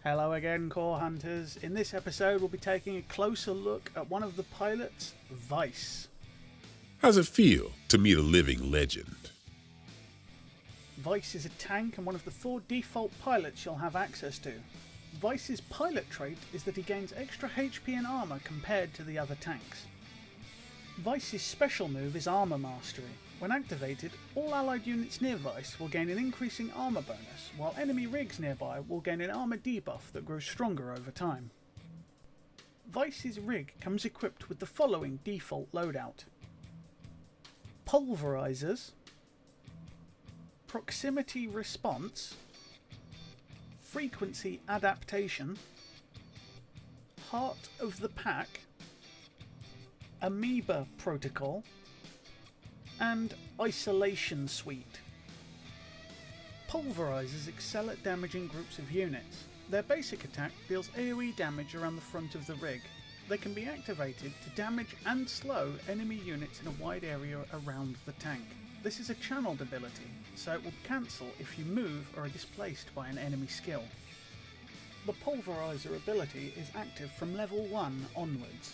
Hello again, Core Hunters. In this episode, we'll be taking a closer look at one of the pilots, Vise. How's it feel to meet a living legend? Vise is a tank and one of the 4 default pilots you'll have access to. Vise's pilot trait is that he gains extra HP and armor compared to the other tanks. Vise's special move is Armor Mastery. When activated, all allied units near Vise will gain an increasing armor bonus, while enemy rigs nearby will gain an armor debuff that grows stronger over time. Vise's rig comes equipped with the following default loadout: Pulverizers, Proximity Response, Frequency Adaptation, Heart of the Pack, Amoeba Protocol, and Isolation Suite. Pulverizers excel at damaging groups of units. Their basic attack deals AoE damage around the front of the rig. They can be activated to damage and slow enemy units in a wide area around the tank. This is a channeled ability, so it will cancel if you move or are displaced by an enemy skill. The Pulverizer ability is active from level 1 onwards.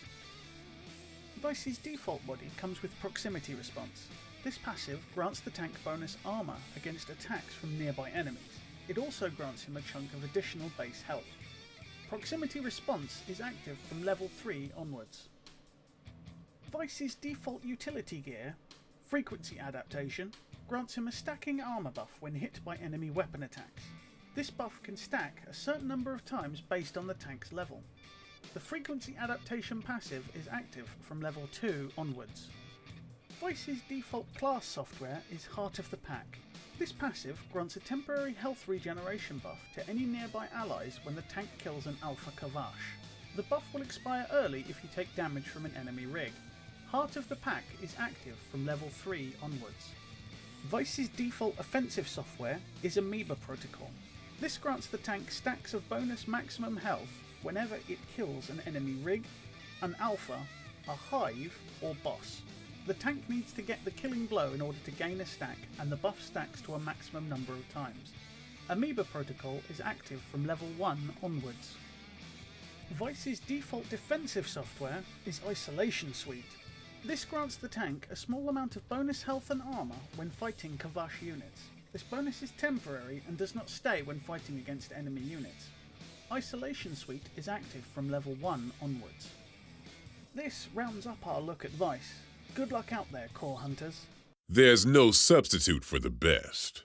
Vise's default body comes with Proximity Response. This passive grants the tank bonus armor against attacks from nearby enemies. It also grants him a chunk of additional base health. Proximity Response is active from level 3 onwards. Vise's default utility gear, Frequency Adaptation, grants him a stacking armor buff when hit by enemy weapon attacks. This buff can stack a certain number of times based on the tank's level. The Frequency Adaptation passive is active from level 2 onwards. Vise's default class software is Heart of the Pack. This passive grants a temporary health regeneration buff to any nearby allies when the tank kills an Alpha Kavash. The buff will expire early if you take damage from an enemy rig. Heart of the Pack is active from level 3 onwards. Vise's default offensive software is Amoeba Protocol. This grants the tank stacks of bonus maximum health whenever it kills an enemy rig, an alpha, a hive, or boss. The tank needs to get the killing blow in order to gain a stack, and the buff stacks to a maximum number of times. Amoeba Protocol is active from level 1 onwards. Vise's default defensive software is Isolation Suite. This grants the tank a small amount of bonus health and armor when fighting Kavash units. This bonus is temporary and does not stay when fighting against enemy units. Isolation Suite is active from level 1 onwards. This rounds up our look at Vise. Good luck out there, Core Hunters. There's no substitute for the best.